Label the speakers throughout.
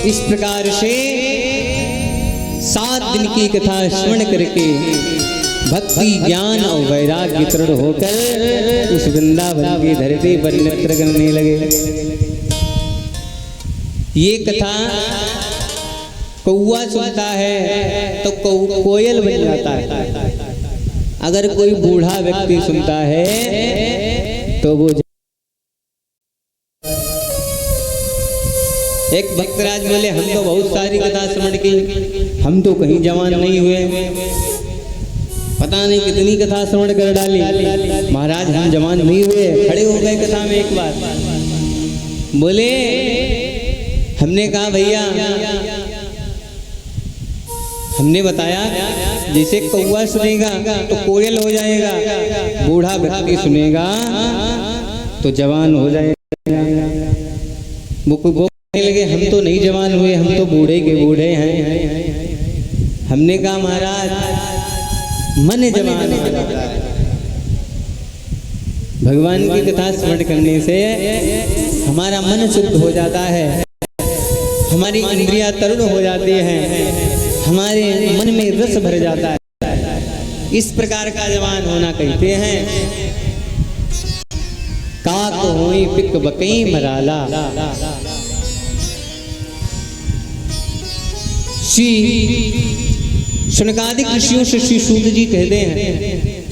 Speaker 1: इस प्रकार से 7 दिन की कथा श्रवण करके भक्ति ज्ञान और वैराग्य दृढ़ होकर उस वृंदावन की धरती पर नृत्य करने लगे। ये कथा कौआ सुनता है तो कोयल बन जाता है, अगर कोई बूढ़ा व्यक्ति सुनता है तो वो। एक भक्तराज बोले हम तो बहुत सारी कथा श्रवण की, हम तो कहीं जवान नहीं हुए, पता नहीं कितनी कथा श्रवण कर डाली, महाराज हम जवान नहीं हुए। खड़े हो गए कथा में एक बार, बोले हमने कहा भैया हमने बताया जैसे कौआ सुनेगा तो कोयल हो जाएगा, बूढ़ा व्यक्ति सुनेगा तो जवान हो जाएगा। वो कहने लगे हम तो नहीं जवान हुए, हम तो बूढ़े के बूढ़े हैं। हमने कहा महाराज मन जवान हो जाता है, भगवान की कथा श्रवण करने से हमारा मन शुद्ध हो जाता है, हमारी इंद्रियां तरुण हो जाती हैं, हमारे मन में रस भर जाता है। इस प्रकार का जवान होना कहते हैं। काक होई पिक बकई मराला, शुनकादिक ऋषियों से श्री सूत जी कहते हैं,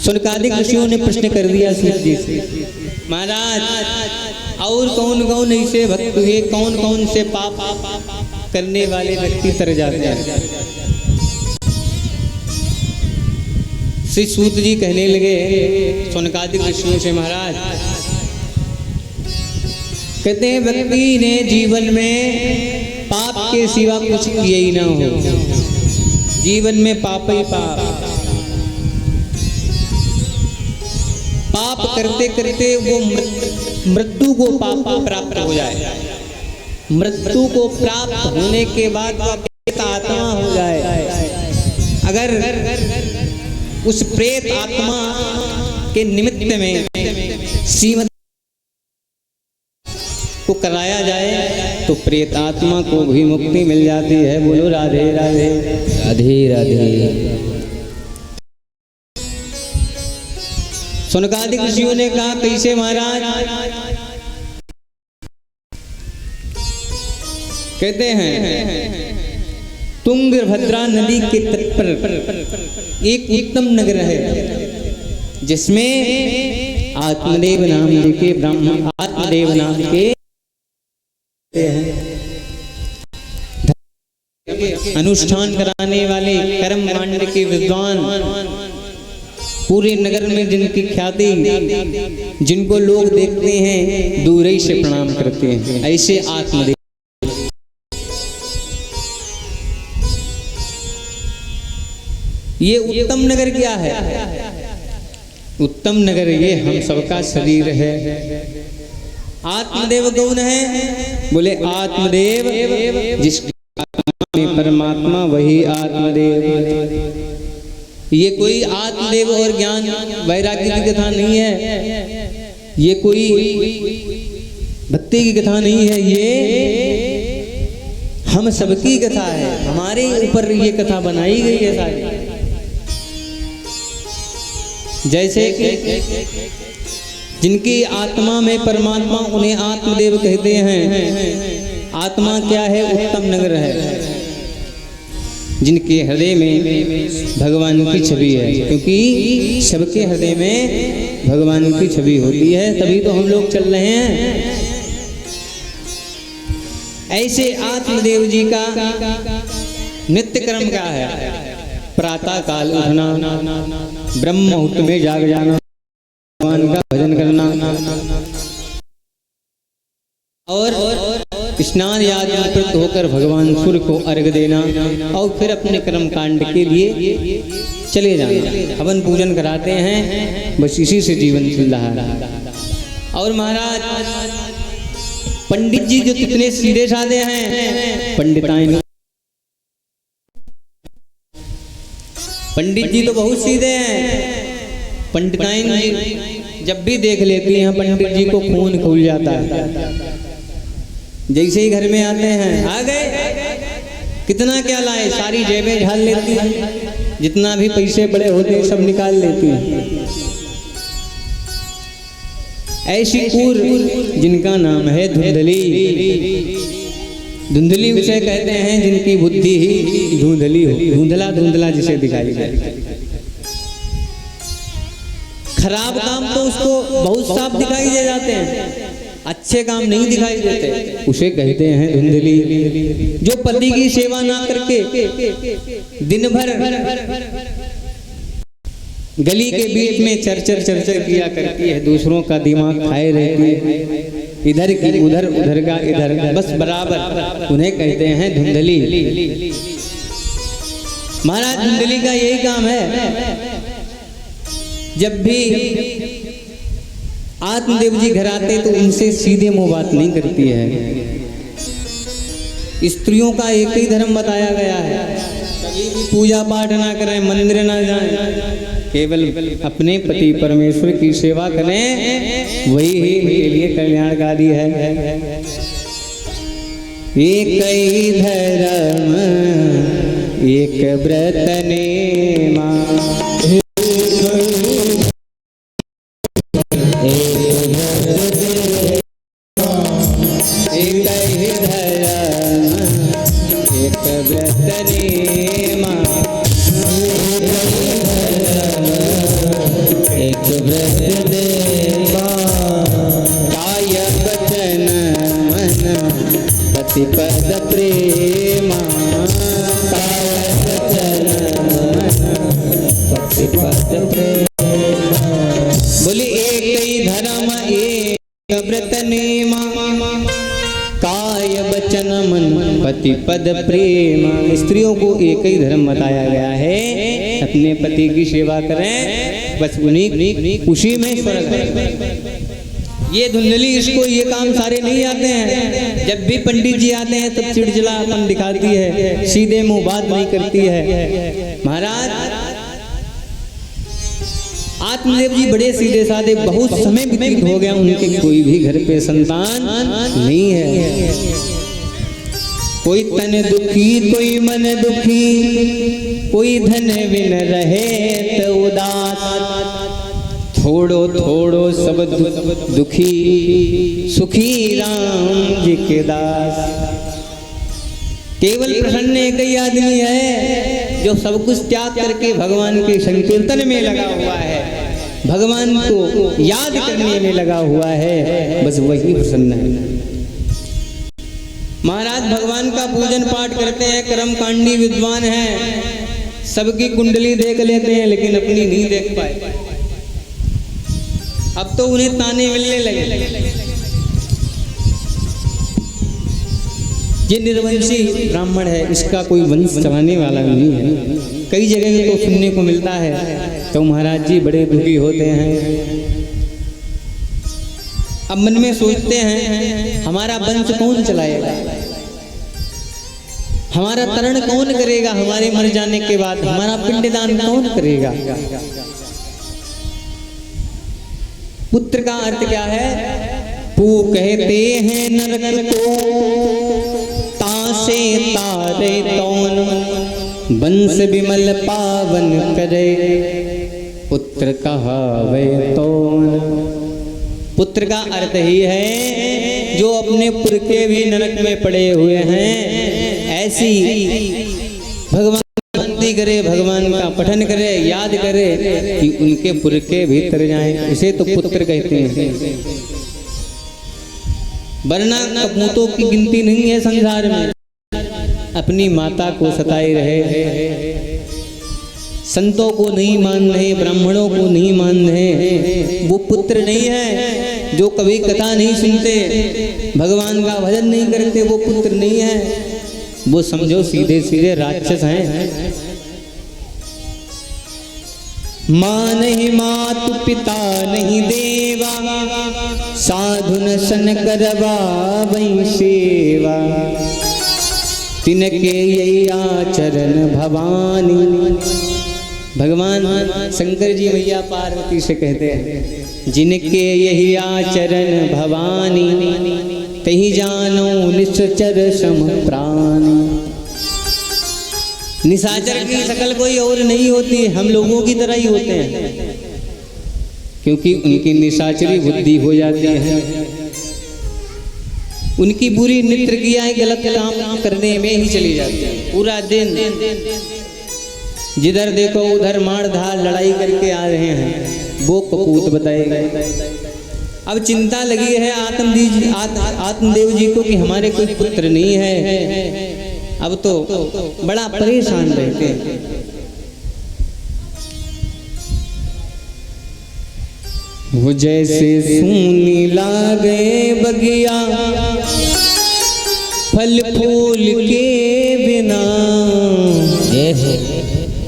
Speaker 1: शुनकादिक ऋषियों ने प्रश्न कर दिया सूत जी से, महाराज और कौन कौन ऐसे भक्त हुए, कौन कौन से पाप करने वाले व्यक्ति तर जाते हैं। श्री सूत जी कहने लगे शुनकादिक ऋषियों से, महाराज कहते हैं व्यक्ति ने जीवन में पाप के सिवा कुछ किया ही ना हो, जीवन में पाप ही पाप करते करते वो मृत्यु को पाप प्राप्त हो जाए, मृत्यु को प्राप्त होने के बाद वह प्रेत आत्मा हो जाए। अगर उस प्रेत आत्मा के निमित्त में श्रीमद् को कराया जाए तो प्रेत आत्मा को भी मुक्ति मिल जाती है। बोलो राधे राधे राधे राधे। शुनकादिक ऋषियों ने कहा कैसे महाराज? कहते हैं तुंगभद्रा नदी के तट पर एक उत्तम नगर है जिसमें आत्मदेव नाम के ब्राह्मण, आत्मदेव नाम के अनुष्ठान कराने वाले कर्म कांड के विद्वान, पूरे नगर में जिनकी ख्याति, जिनको लोग देखते हैं दूर ही से प्रणाम करते हैं, ऐसे आत्मदेव। ये उत्तम नगर क्या है? उत्तम नगर ये हम सबका शरीर है। आत्मदेव कौन है? बोले आत्मदेव जिस आत्मा में परमात्मा वही आत्मदेव। ये कोई आत्मदेव और ज्ञान वैराग्य की कथा नहीं है, ये कोई भक्ति की कथा नहीं है, ये हम सबकी कथा है, हमारे ऊपर ये कथा बनाई गई है सारी। जैसे कि जिनकी आत्मा में परमात्मा उन्हें आत्मदेव कहते हैं। आत्मा क्या है? उत्तम नगर है, जिनके हृदय में भगवान की छवि है, क्योंकि सबके हृदय में भगवान की छवि होती है, तभी तो हम लोग चल रहे हैं। ऐसे आत्मदेव जी का नित्य कर्म क्या है? प्रातः काल उठना, ब्रह्म मुहूर्त में जाग जाना, भगवान का भजन करना और स्नान आदि प्रवृत्त होकर भगवान सूर्य को अर्घ्य देना और फिर अपने कर्म कांड के लिए चले जाना। हवन पूजन कराते हैं, बस इसी से जीवन चल रहा है। और महाराज पंडित जी जो कितने सीधे साधे हैं, पंडित जी तो बहुत सीधे हैं। पंडिताइन जी जब भी देख लेती हैं पंडित जी को खून खुल जाता है। जैसे ही घर में आते हैं, आ गए, कितना क्या लाए, सारी जेबें झाल लेती हैं, जितना भी पैसे बड़े होते हैं सब निकाल लेती हैं। ऐसी कूर जिनका नाम है धुंधली। धुंधली उसे कहते हैं जिनकी बुद्धि ही धुंधली हो, धुंधला धुंधला जिसे दिखाई दे। खराब काम तो उसको बहुत साफ दिखाई दे जाते हैं, अच्छे काम नहीं दिखाई देते, उसे कहते हैं धुंधली। जो पति की सेवा ना करके दिन भर गली के बीच में चर्चर किया करती है, दूसरों का दिमाग खाए रहती है, इधर की उधर, उधर का इधर, बस बराबर, उन्हें कहते हैं धुंधली। महाराज धुंधली का यही काम है। जब भी आत्मदेव जी घर आते तो उनसे सीधे मुंह बात नहीं करती है। स्त्रियों का एक ही धर्म बताया गया है, कभी भी पूजा पाठ ना करें, मंदिर ना जाएं, केवल अपने पति परमेश्वर की सेवा करें, वही ही उनके लिए कल्याणकारी है। एक ही धर्म एक व्रत नेमा, पद प्रेमा, बोली एक ही धर्म एक व्रत नेमा, काय वचन मन पति पद प्रेमा। स्त्रियों को एक ही धर्म बताया गया है, अपने पति की सेवा करें, बस उन्हीं उसी में स्वर्ग है। ये धुंधली, इसको ये काम सारे नहीं आते हैं। जब भी पंडित जी आते हैं तब चिड़चिड़ापन दिखाती है, सीधे मुंह बात नहीं करती है। महाराज आत्मदेव जी बड़े सीधे साधे, बहुत समय व्यतीत हो गया उनके, कोई भी घर पे संतान नहीं है। कोई तन दुखी कोई मन दुखी, कोई धन बिन रहे तो उदास, थोड़ो थोड़ो सब दुखी, सुखी राम जी के दास। केवल प्रसन्न एक ही आदमी है जो सब कुछ त्याग करके भगवान के संकीर्तन में लगा हुआ है, भगवान को याद करने में लगा हुआ है, बस वही प्रसन्न है। महाराज भगवान का पूजन पाठ करते हैं, कर्मकांडी विद्वान हैं, सबकी कुंडली देख लेते हैं लेकिन अपनी नहीं देख पाए। अब तो उन्हें ताने मिलने लगे। ये निर्वंशी ब्राह्मण है, इसका कोई वंश चलाने वाला नहीं है। कई जगह तो सुनने को मिलता है, तो महाराज जी बड़े दुखी होते हैं। अब मन में सोचते हैं हमारा वंश कौन चलाएगा, हमारा तरण कौन करेगा, हमारे मर जाने के बाद हमारा पिंडदान कौन करेगा। पुत्र का अर्थ क्या है? पू कहते हैं नरक को, तासे तारे तौन, वंश विमल पावन करे, पुत्र कहावे तौन। पुत्र का अर्थ ही है जो अपने पुरखे भी नरक में पड़े हुए हैं, ऐसी भगवान भक्ति करे, भगवान का पठन करे, याद करे कि उनके पुरखे भी तर जाएं, इसे तो पुत्र कहते हैं। वरना कपूतों की गिनती नहीं है संसार में, अपनी माता को सताए रहे, संतों को नहीं मान रहे, ब्राह्मणों को नहीं मान रहे, वो पुत्र नहीं है। जो कभी कथा नहीं सुनते, भगवान का भजन नहीं करते, वो पुत्र नहीं है, वो समझो सीधे सीधे राक्षस हैं। माँ नहीं मातु पिता नहीं देवा, साधु न सन करवा वही सेवा, तिनके यही आचरण भवानी। भगवान शंकर जी मैया पार्वती से कहते हैं, जिनके यही आचरण भवानी, तही जानो निज निश्चर सम प्राणी। निशाचर की शक्ल कोई और नहीं होती, हम लोगों की तरह ही होते हैं, क्योंकि उनकी निशाचरी बुद्धि हो जाती है, उनकी बुरी नित्र क्रियाएं गलत काम करने में ही चली जाती है। पूरा दिन जिधर देखो उधर मार धार लड़ाई करके आ रहे हैं, वो कपूत बताए गए। अब चिंता लगी है आत्मदेव जी को कि हमारे कोई पुत्र नहीं है, अब तो बड़ा परेशान रहते हैं। वो जैसे सूनी लागे बगिया फल फूल के बिना,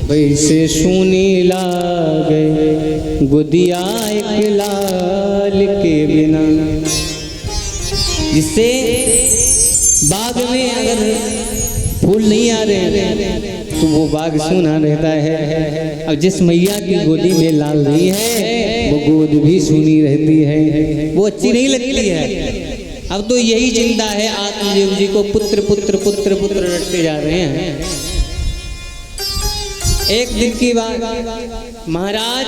Speaker 1: वैसे सूनी लागे गुदिया एक लाल के बिना। जिससे बाग में अगर फूल नहीं आ रहे हैं तो वो बाग सूना रहता है, और जिस मैया की गोदी में लाल नहीं है वो गोद भी सूनी रहती है, वो अच्छी नहीं लगती है। अब तो यही चिंता है आत्मदेव जी को, पुत्र पुत्र पुत्र पुत्र रटते जा रहे हैं। एक दिन की बात, महाराज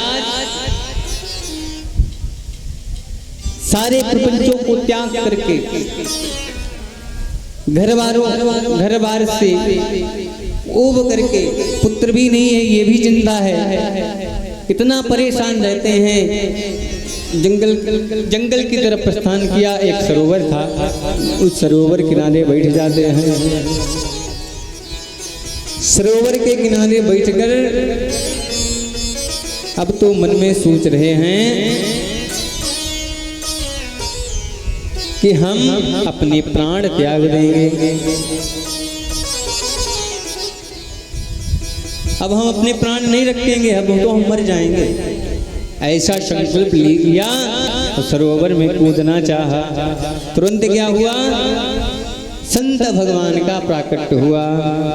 Speaker 1: सारे प्रपंचों को त्याग करके घर बार से ऊब करके, पुत्र भी नहीं है ये भी चिंता है, इतना परेशान रहते हैं। जंगल की तरफ प्रस्थान किया। एक सरोवर था, उस सरोवर किनारे बैठ जाते हैं। सरोवर के किनारे बैठकर अब तो मन में सोच रहे हैं कि हम अपने प्राण त्याग देंगे। अब हम अपने प्राण नहीं रखेंगे, अब तो हम मर जाएंगे। ऐसा संकल्प ले लिया तो सरोवर में कूदना चाहा। तुरंत क्या हुआ, संत भगवान का प्राकट्य हुआ।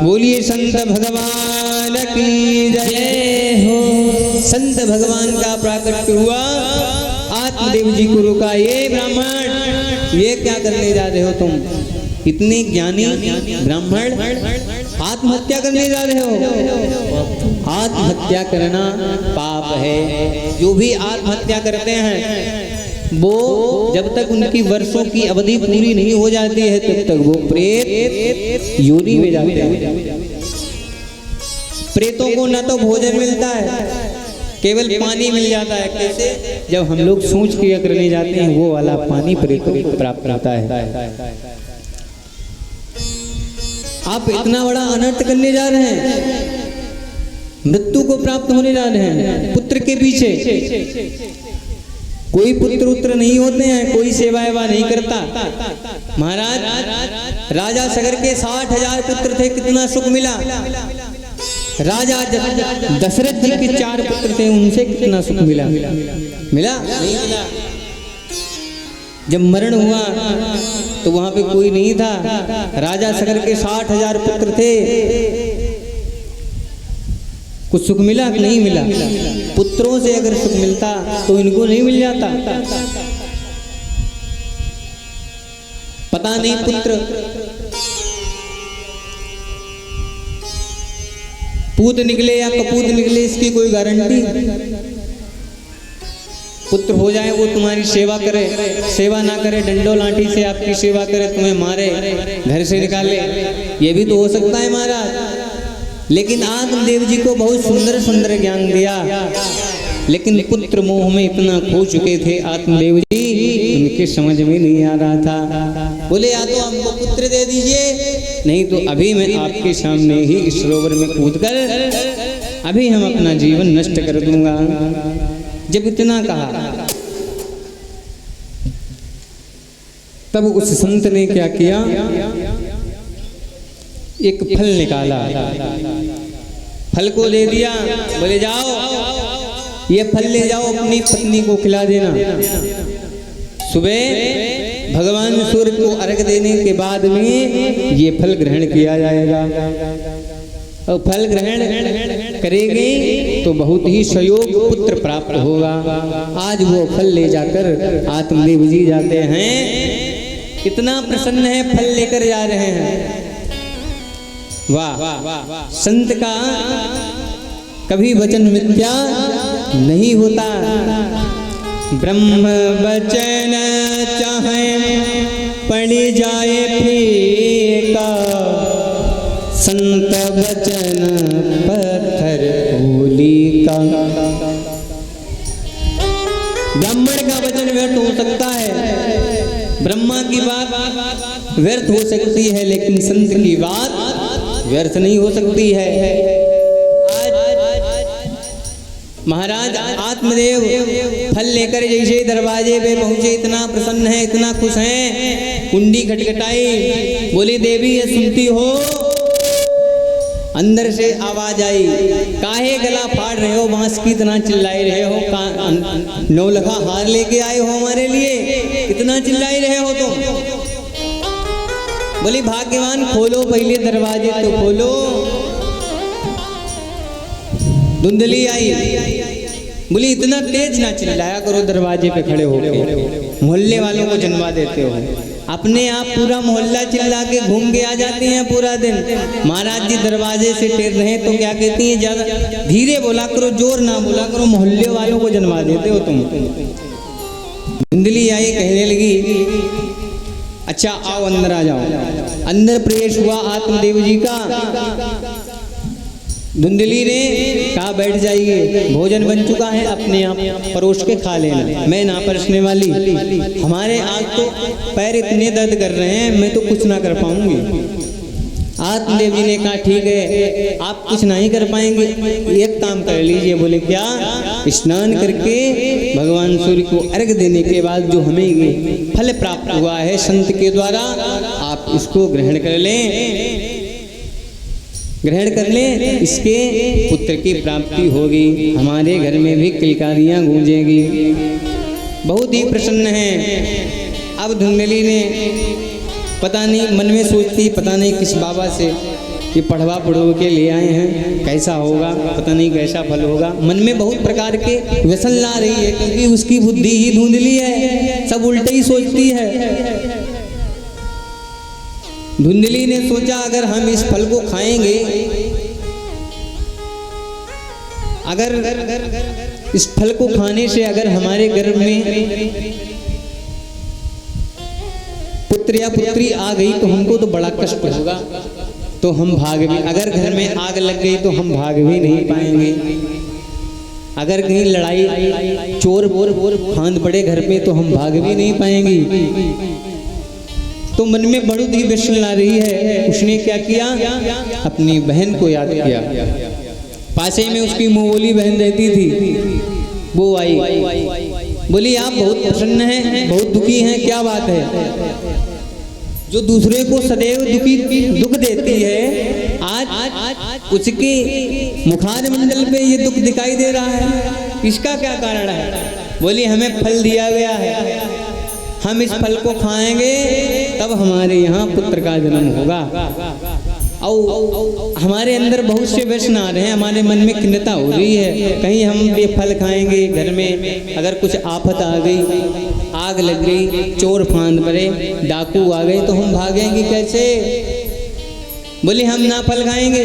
Speaker 1: बोलिए संत भगवान की जय हो। संत भगवान का प्राकट्य हुआ। आत्मदेव जी को रुका, ये ब्राह्मण ये क्या करने जा रहे हो तुम? इतने ज्ञानी ब्राह्मण आत्महत्या करने जा रहे हो। आत्महत्या करना पाप है। जो भी आत्महत्या करते हैं वो जब तक उनकी वर्षों की अवधि पूरी नहीं हो जाती है तब तक वो प्रेत योनि में जाते हैं। प्रेतों को न तो भोजन मिलता है, केवल पानी मिल जाता है। कैसे? जब हम लोग सोच क्रिया करने जाते हैं वो वाला पानी प्रेतों को प्राप्त होता है। आप इतना बड़ा अनर्थ करने जा रहे हैं, मृत्यु को प्राप्त होने जा रहे हैं। पुत्र के पीछे कोई पुत्र उत्तर नहीं होते हैं, कोई सेवा एवा नहीं करता। महाराज राजा सगर के 60,000 पुत्र थे, कितना सुख मिला। राजा दशरथ जी के 4 पुत्र थे, उनसे कितना सुख मिला। मिला नहीं मिला। जब मरण हुआ तो वहां पे कोई नहीं था। राजा सगर के 60,000 पुत्र थे, कुछ सुख मिला कि नहीं मिला? पुत्रों से अगर सुख मिलता तो इनको नहीं मिल जाता। पता नहीं पुत्र पूत निकले या कपूत निकले, इसकी कोई गारंटी? पुत्र हो जाए वो तुम्हारी सेवा करे, सेवा ना करे डंडो लाठी से आपकी सेवा करे, तुम्हें मारे, घर से निकाले, ये भी तो हो सकता है महाराज। लेकिन आत्मदेव जी को बहुत सुंदर सुंदर ज्ञान दिया, लेकिन पुत्र मोह में इतना खो चुके थे आत्मदेव जी, उनके समझ में नहीं आ रहा था। बोले या तो हमको पुत्र दे दीजिए, नहीं तो अभी मैं आपके सामने ही इस सरोवर में कूदकर अभी हम अपना जीवन नष्ट कर दूंगा। जब इतना कहा तब उस संत ने क्या किया, एक फल निकाला, फल को दे दिया। बोले जाओ ये फल ले जाओ, अपनी पत्नी को खिला देना। सुबह भगवान सूर्य को अर्घ देने के बाद में ये फल ग्रहण किया जाएगा। और फल ग्रहण करेगी तो बहुत ही संयोग पुत्र प्राप्त होगा। आज वो फल ले जाकर आत्मदेव जी जाते हैं इतना प्रसन्न है, फल लेकर जा रहे हैं। वाह, संत का कभी वचन मिथ्या नहीं होता। ब्रह्म वचन चाहे पड़ जाए फीका, संत वचन पत्थर फूली का। ब्राह्मण का वचन व्यर्थ हो सकता है, ब्रह्मा की बात व्यर्थ हो सकती है, लेकिन संत की बात व्यर्थ नहीं हो सकती है। महाराज आत्मदेव फल लेकर जैसे दरवाजे पे पहुंचे, इतना प्रसन्न है, इतना खुश हैं। कुंडी खटखटाई, बोली देवी ये सुनती हो? अंदर से आवाज आई, काहे गला फाड़ रहे हो, बांस की इतना चिल्लाई रहे हो, नौलखा हार लेके आए हो हमारे लिए, इतना चिल्लाई रहे हो तुम? बोली भाग्यवान खोलो पहले दरवाजे तो खोलो। धुंधली आई, बोली इतना तेज ना चिल्लाया करो, दरवाजे पे खड़े होके मोहल्ले वालों को जन्मा देते हो। अपने आप पूरा मोहल्ला चिल्ला के घूम के आ जाती हैं पूरा दिन। महाराज जी दरवाजे से टेर रहे तो क्या कहती हैं, ज्यादा धीरे बोला करो, जोर ना बोला करो, मोहल्ले वालों को जन्मा देते हो तुम। धुंधली आई, कहने लगी अच्छा आओ अंदर आ जाओ। अंदर प्रवेश हुआ आत्मदेव जी का। धुंधली ने कहा बैठ जाइए, भोजन बन चुका है, अपने आप परोस के खा लेना, मैं ना परसने वाली। हमारे आज तो पैर इतने दर्द कर रहे हैं, मैं तो कुछ ना कर पाऊंगी। आत्मदेव जी ने कहा ठीक है, आप कुछ नहीं कर पाएंगे, एक काम कर लीजिए। बोले क्या? स्नान करके भगवान सूर्य को अर्घ देने के बाद जो हमें फल प्राप्त हुआ है संत के द्वारा, आप इसको ग्रहण कर लें, ग्रहण कर लें, इसके पुत्र की प्राप्ति होगी, हमारे घर में भी किलकारियाँ गूंजेगी। बहुत ही प्रसन्न है। अब धुंधली ने पता नहीं मन में सोचती, पता नहीं किस बाबा से ये पढ़वा पढ़ो के ले आए हैं, कैसा होगा, पता नहीं कैसा फल होगा। मन में बहुत प्रकार के व्यसन ला रही है, क्योंकि उसकी बुद्धि ही धुंधली है, सब उल्टे ही सोचती है। धुंधली ने सोचा अगर हम इस फल को खाएंगे, अगर इस फल को खाने से अगर हमारे गर्भ में पुत्र या पुत्री आ गई तो हमको तो बड़ा कष्ट होगा, तो हम भाग भी, अगर घर में आग लग गई तो हम भाग भी नहीं पाएंगे, अगर कहीं लड़ाई चोर फांद पड़े घर में तो हम भाग भी नहीं पाएंगे। तो मन में बहुत ही व्यसन ला रही है। उसने क्या किया, अपनी बहन को याद किया। पासे में उसकी मोहली बहन रहती थी, वो आई, बोली आप बहुत प्रसन्न हैं, बहुत दुखी हैं, क्या बात है? जो दूसरे को सदैव दुख देती है, आज उसके मुखार मंडल पे ये दुख दिखाई दे रहा है, इसका क्या कारण है? बोली हमें फल दिया गया है, हम इस फल को खाएंगे तब हमारे यहाँ पुत्र का जन्म होगा। और हमारे अंदर बहुत से व्यसन आ रहे हैं, हमारे मन में खिन्नता हो रही है, कहीं हम ये फल खाएंगे, घर में अगर कुछ आफत आ गई, आग लग गई, चोर फांद पड़े, डाकू आ गए तो हम भागेंगे कैसे? बोले हम ना फल खाएंगे।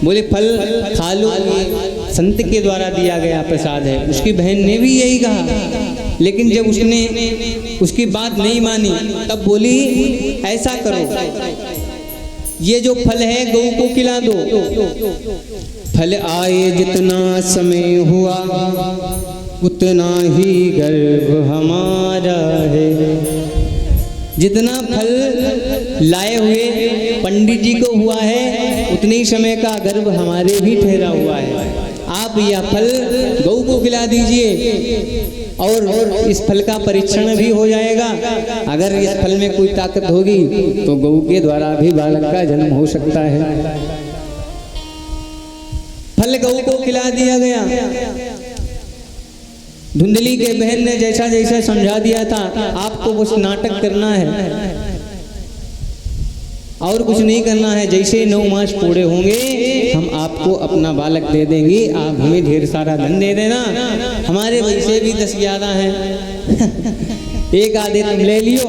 Speaker 1: बोले फल खा लो, संत के द्वारा दिया गया प्रसाद है। उसकी बहन ने भी यही कहा, लेकिन जब उसने उसकी बात नहीं मानी तब बोली ऐसा करो, ये जो फल है गऊ को खिला दो, फल आए जितना समय हुआ उतना ही गर्भ हमारा है। जितना फल लाए हुए पंडित जी को हुआ है उतने ही समय का गर्भ हमारे भी ठहरा हुआ है। आप यह फल गऊ को खिला दीजिए और इस फल का परीक्षण भी हो जाएगा। अगर इस फल में कोई ताकत होगी तो गऊ के द्वारा भी बालक का जन्म हो सकता है। फल गऊ को खिला दिया गया। धुंधली के बहन ने जैसा जैसा समझा दिया था, आपको बस नाटक करना है और कुछ नहीं करना है। जैसे 9 मास पूरे होंगे हम आपको अपना बालक दे देंगे, आप हमें ढेर सारा धन दे देना, हमारे वैसे भी 10 ज्यादा हैं। एक आधे तुम ले लियो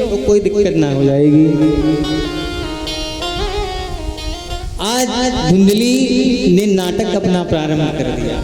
Speaker 1: तो कोई दिक्कत ना हो जाएगी। आज धुंधली ने नाटक अपना प्रारंभ कर दिया।